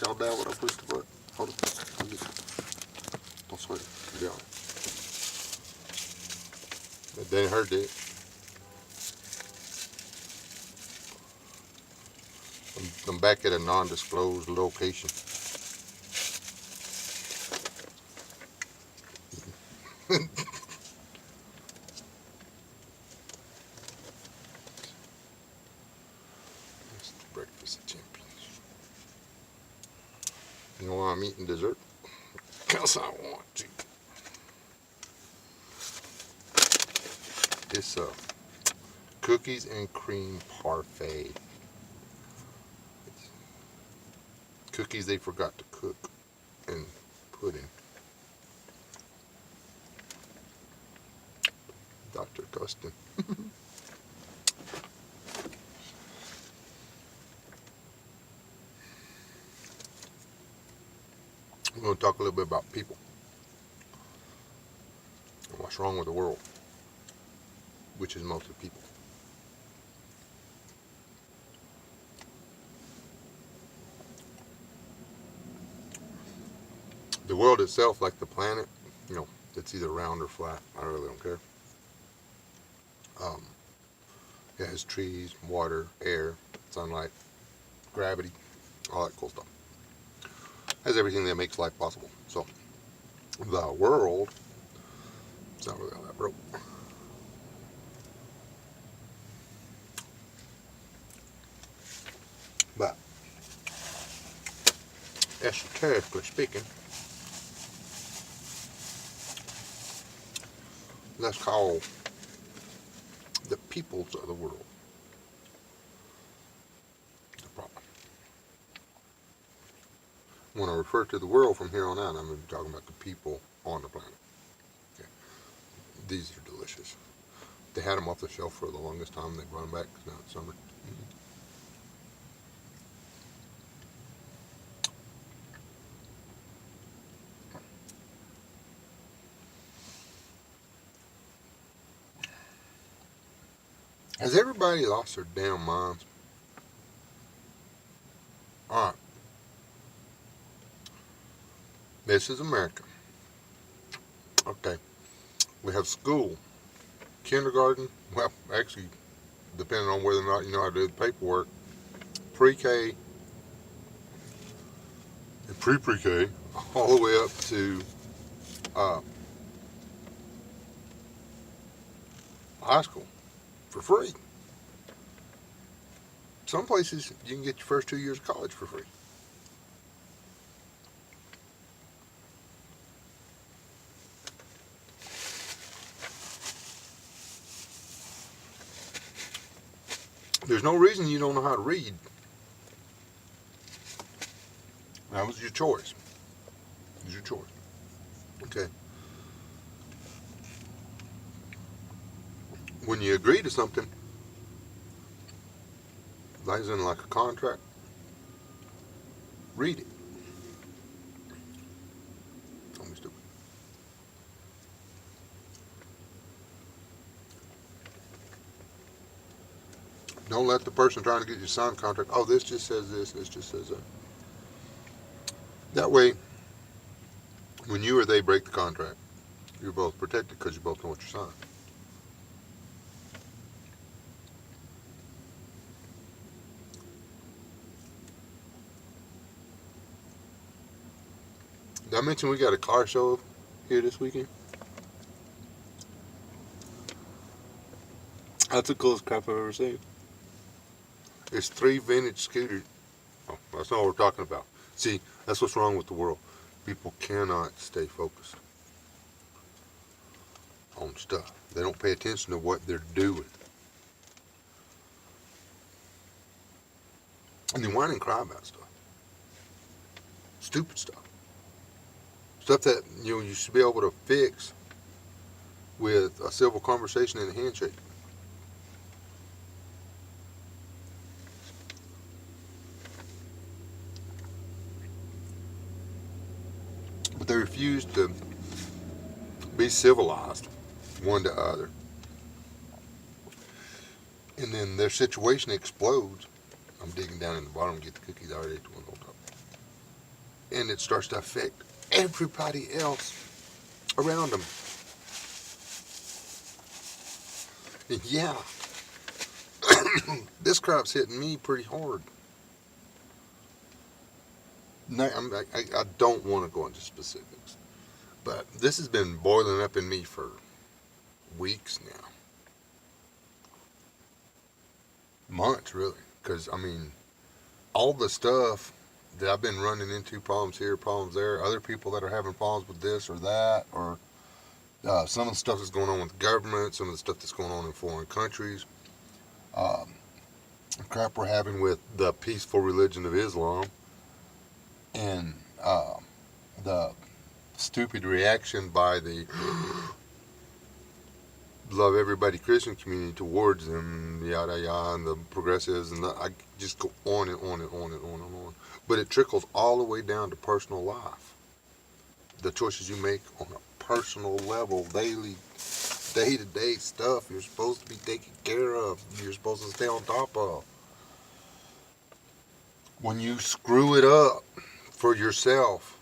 Y'all down when I push the button? Hold on. I'll get you. Don't sweat it. Be alright. That didn't hurt, did it? I'm back at a non-disclosed location. It's the breakfast of champions. You know why I'm eating dessert? Because I want to. It's a cookies and cream parfait. It's cookies they forgot to cook and pudding. Dr. Custon. We're going to talk a little bit about people. What's wrong with the world? Which is mostly people. The world itself, like the planet, it's either round or flat. I really don't care. It has trees, water, air, sunlight, gravity, all that cool stuff. It has everything that makes life possible. So, the world, it's not really all that broke. But, esoterically speaking, let's call the peoples of the world the problem. When I refer to the world from here on out, I'm going to be talking about the people on the planet. Okay. These are delicious. They had them off the shelf for the longest time. They brought them back because now it's summer. Has everybody lost their damn minds? Alright. This is America. Okay. We have school, kindergarten, well, actually, depending on whether or not you know how to do the paperwork, pre-K and pre-pre-K, all the way up to high school for free. Some places you can get your first 2 years of college for free. There's no reason you don't know how to read. That was your choice. It was your choice. Okay. When you agree to something, like in like a contract, read it. Don't be stupid. Don't let the person trying to get you to sign the contract, oh, this just says this just says that. That way, when you or they break the contract, you're both protected because you both know what you're signing. Did I mention we got a car show here this weekend? That's the coolest crap I've ever seen. It's 3 vintage scooters. Oh, that's not what we're talking about. See, that's what's wrong with the world. People cannot stay focused on stuff. They don't pay attention to what they're doing. And they whine and cry about stuff. Stupid stuff. Stuff that you should be able to fix with a civil conversation and a handshake. But they refuse to be civilized one to other. And then their situation explodes. I'm digging down in the bottom to get the cookies. I already ate the ones on top. and it starts to affect everybody else around them. And yeah, this crop's hitting me pretty hard. No, I don't want to go into specifics, but this has been boiling up in me for weeks now, months really. Because I mean, all the stuff that I've been running into, problems here, problems there, other people that are having problems with this or that, or some of the stuff that's going on with the government, some of the stuff that's going on in foreign countries, um, crap we're having with the peaceful religion of Islam, and the stupid reaction by the love everybody Christian community towards them, yada yada, and the progressives, and I just go on and on and on and on and on. But it trickles all the way down to personal life. The choices you make on a personal level, daily, day-to-day stuff you're supposed to be taking care of, you're supposed to stay on top of. When you screw it up for yourself,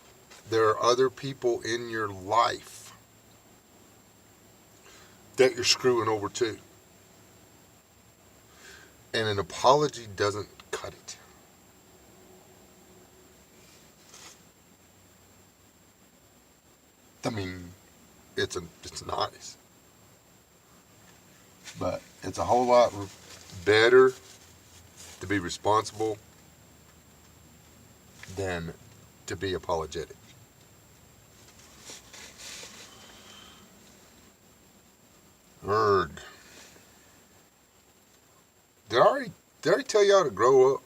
there are other people in your life that you're screwing over too. And an apology doesn't cut it. I mean, it's nice, but it's a whole lot better to be responsible than to be apologetic. Word. Did I already tell y'all to grow up?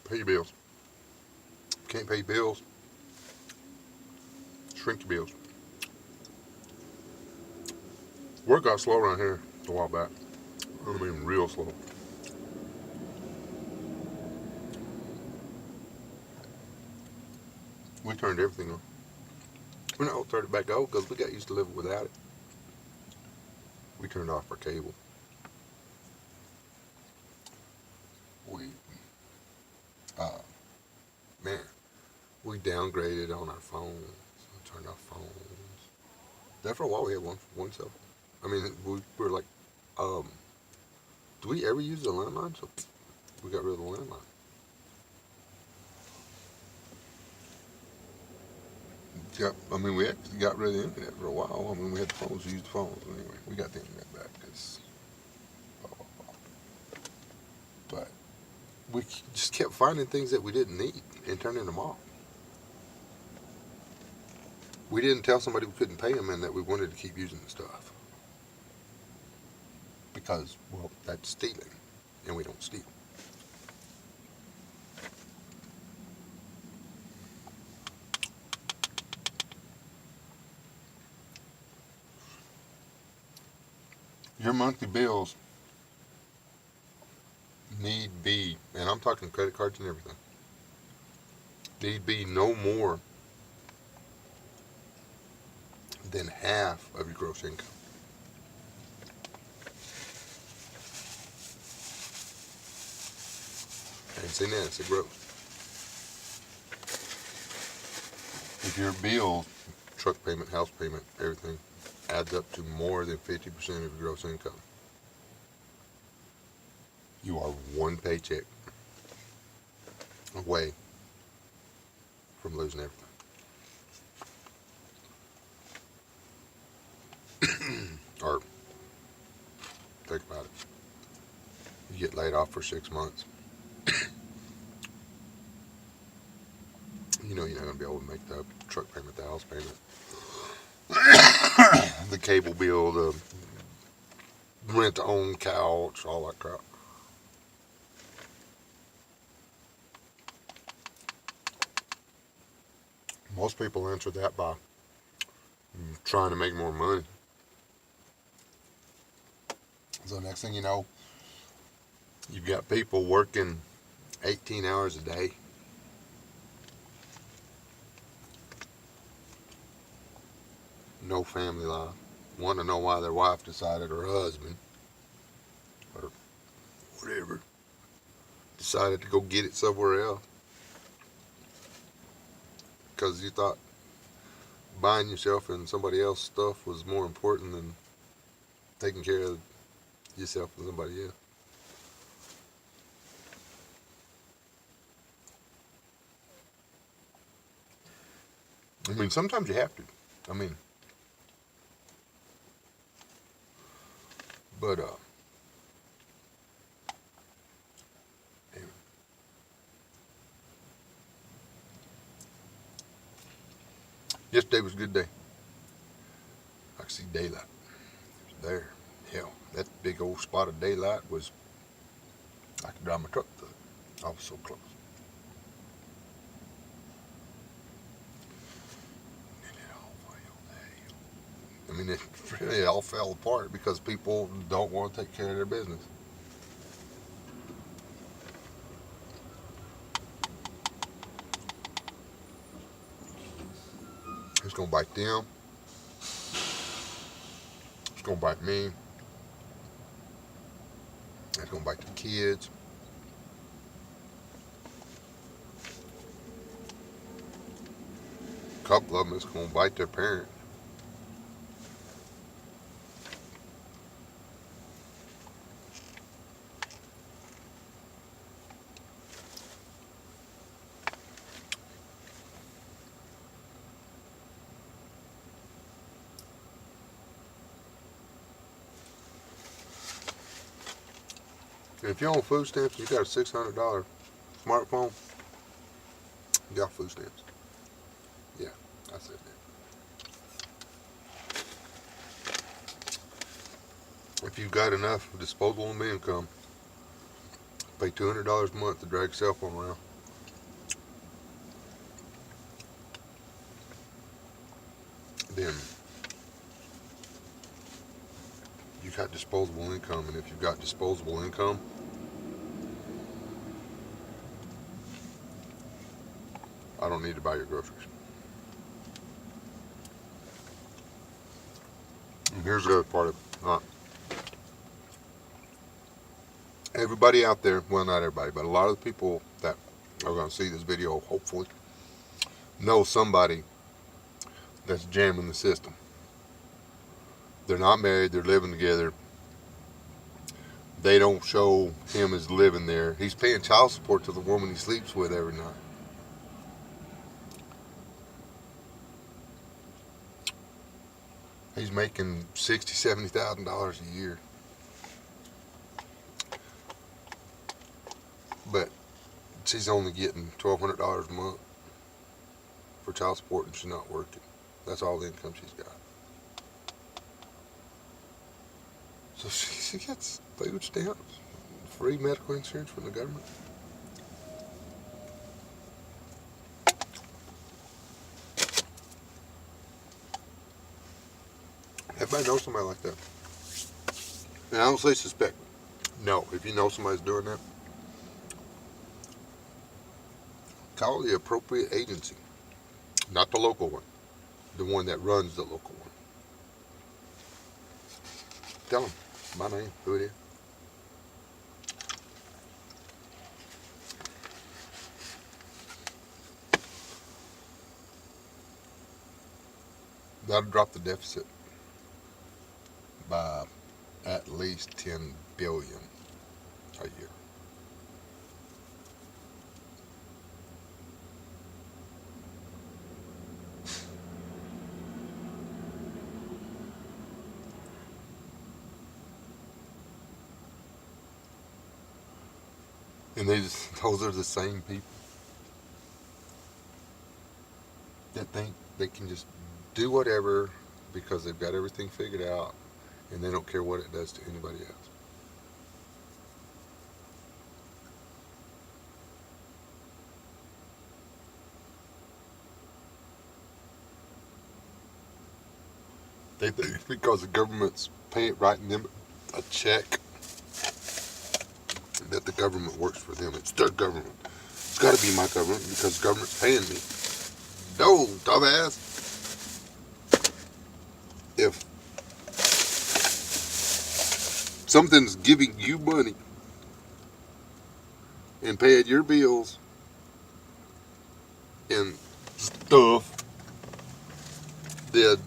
Pay your bills. Can't pay your bills, shrink your bills. Work got slow around here a while back. I mean, real slow. We turned everything on. We not turned it back on because we got used to living without it. We turned off our cable. We, uh, man, we downgraded on our phones. We turned off phones. There for a while we had one cell phone. I mean, we were like, do we ever use the landline? So we got rid of the landline. Yeah, I mean, we actually got rid of the internet for a while. I mean, we had the phones, we used the phones. Anyway, we got the internet back because, but we just kept finding things that we didn't need and turning them off. We didn't tell somebody we couldn't pay them and that we wanted to keep using the stuff because, well, that's stealing, and we don't steal. Your monthly bills need be, and I'm talking credit cards and everything, need be no more than half of your gross income. I ain't saying that, it's a gross. If your bill, truck payment, house payment, everything, adds up to more than 50% of your gross income, you are one paycheck away from losing everything. Or think about it. You get laid off for 6 months. You know you're not going to be able to make the truck payment, the house payment, the cable bill, the rent to own couch, all that crap. Most people answer that by trying to make more money. So next thing you know, you've got people working 18 hours a day. no family life, want to know why their wife decided, or husband, or whatever, decided to go get it somewhere else. Because you thought buying yourself and somebody else's stuff was more important than taking care of yourself and somebody else. I mean, sometimes you have to. I mean, but anyway. Yesterday was a good day. I could see daylight. It was there. Hell, that big old spot of daylight was, I could drive my truck through it. I was so close. And it all fell down. I mean, it really all fell apart because people don't want to take care of their business. It's going to bite them. It's going to bite me. It's going to bite the kids. A couple of them is going to bite their parents. If you're on food stamps, you got a $600 smartphone, you got food stamps. Yeah, I said that. If you've got enough disposable income, pay $200 a month to drag your cell phone around. Then you got disposable income, and if you've got disposable income, I don't need to buy your groceries. And here's the other part of it. Everybody out there, well, not everybody, but a lot of the people that are going to see this video, hopefully, know somebody that's jamming the system. They're not married, they're living together. They don't show him as living there. He's paying child support to the woman he sleeps with every night. He's making $60,000, $70,000 a year. But she's only getting $1,200 a month for child support, and she's not working. That's all the income she's got. So she gets food stamps, free medical insurance from the government. Everybody knows somebody like that. And I don't say suspect. No, if you know somebody's doing that, call the appropriate agency. Not the local one. The one that runs the local one. Tell them my name, who it is. That'll drop the deficit by at least $10 billion a year. And those are the same people that think they can just do whatever because they've got everything figured out and they don't care what it does to anybody else. They think because the government's writing them a check that the government works for them. It's their government. It's got to be my government because the government's paying me. No, dumbass. something's giving you money and paying your bills and stuff, then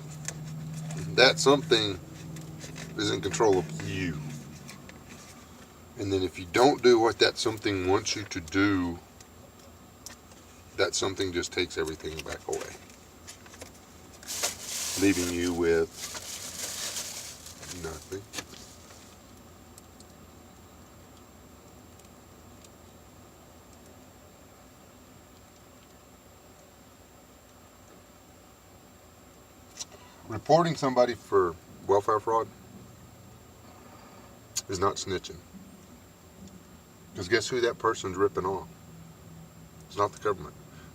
that something is in control of you. And then if you don't do what that something wants you to do, that something just takes everything back away, leaving you with nothing. Reporting somebody for welfare fraud is not snitching. Because guess who that person's ripping off? It's not the government.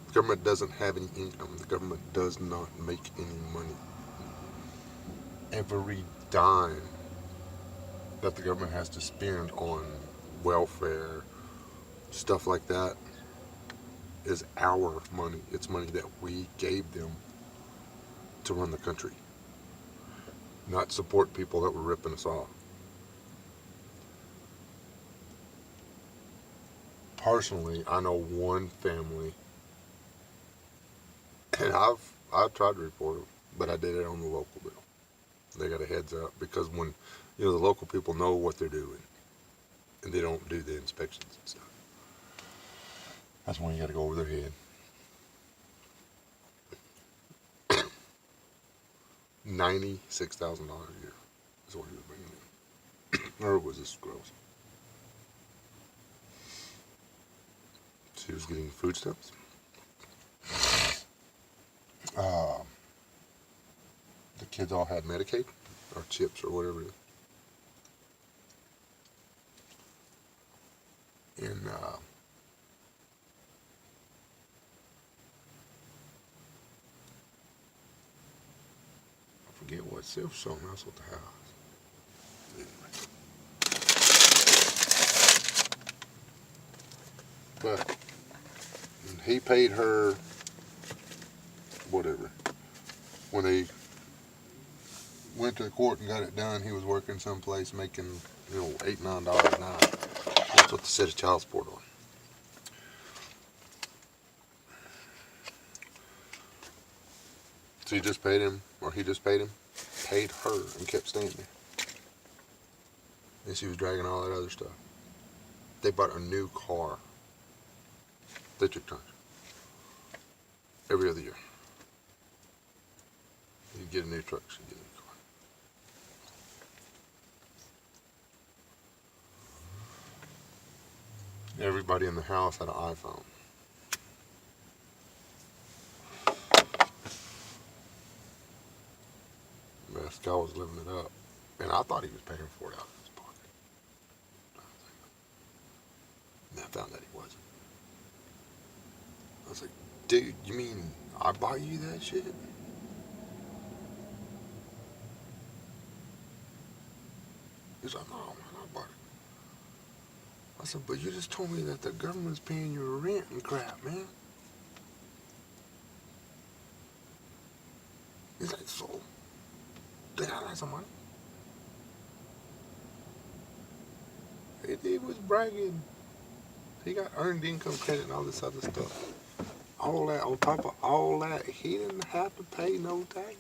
The government doesn't have any income. The government does not make any money. Every dime that the government has to spend on welfare, stuff like that, is our money. It's money that we gave them to run the country, not support people that were ripping us off. Personally, I know one family, and I've tried to report them, but I did it on the local bill. They got a heads up because when the local people know what they're doing, and they don't do the inspections and stuff. That's when you got to go over their head. $96,000 a year is what he was bringing in, or was this gross? She was getting foodstuffs. The kids all had Medicaid or chips or whatever it is. And I forget what self something else with the house. Anyway. But he paid her whatever. When they went to the court and got it done, he was working someplace making, $8, $9 an hour. That's what they set his child support on. So he just paid him, paid her, and kept staying there. And she was dragging all that other stuff. They bought a new car. They took turns. Every other year. You get a new truck, she'd get a new car. Everybody in the house had an iPhone. This guy was living it up. And I thought he was paying for it out of his pocket. And I found out he wasn't. I was like, dude, you mean I bought you that shit? He's like, no, man, I bought it. I said, but you just told me that the government's paying your rent and crap, man. He's like, so, they got lots of money. He was bragging. He got earned income credit and all this other stuff. All that, on top of all that, he didn't have to pay no tax.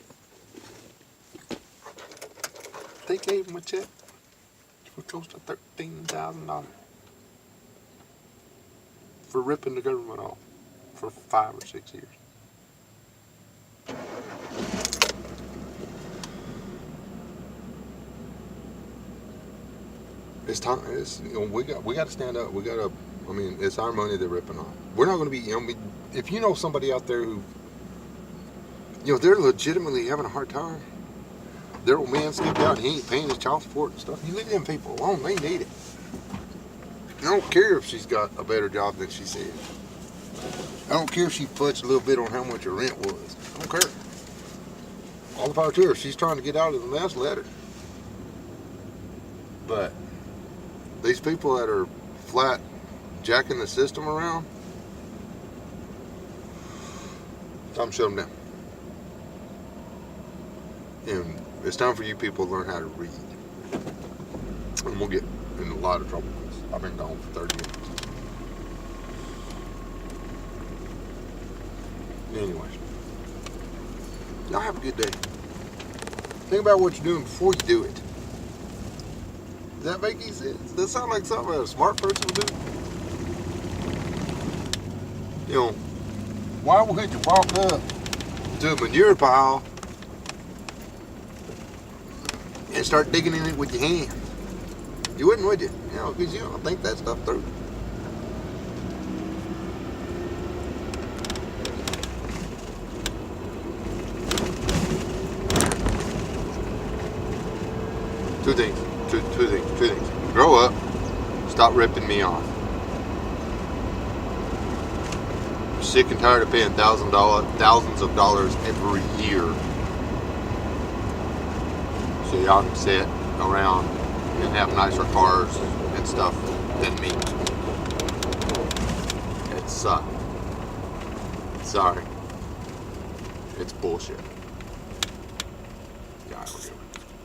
They gave him a check for close to $13,000 for ripping the government off for 5 or 6 years. It's time. We got to stand up. It's our money they're ripping off. We're not going to be. If you know somebody out there who, they're legitimately having a hard time. Their old man skipped out and he ain't paying his child support and stuff. You leave them people alone. They need it. I don't care if she's got a better job than she said. I don't care if she fudged a little bit on how much her rent was. I don't care. All the power to her. If she's trying to get out of the mess, let her. But these people that are flat jacking the system around, time to shut them down. And it's time for you people to learn how to read. And we'll get in a lot of trouble because I've been gone for 30 years. Anyways, y'all have a good day. Think about what you're doing before you do it. Does that make any sense? Does that sound like something a smart person would do? You know, why would you walk up to a manure pile and start digging in it with your hands? You wouldn't, would you? You know, because you don't think that stuff through. Two things. Two things. Grow up. Stop ripping me off. I'm sick and tired of paying thousands of dollars every year so y'all can sit around and have nicer cars and stuff than me. It sucks. Sorry. It's bullshit. Yeah, I don't give a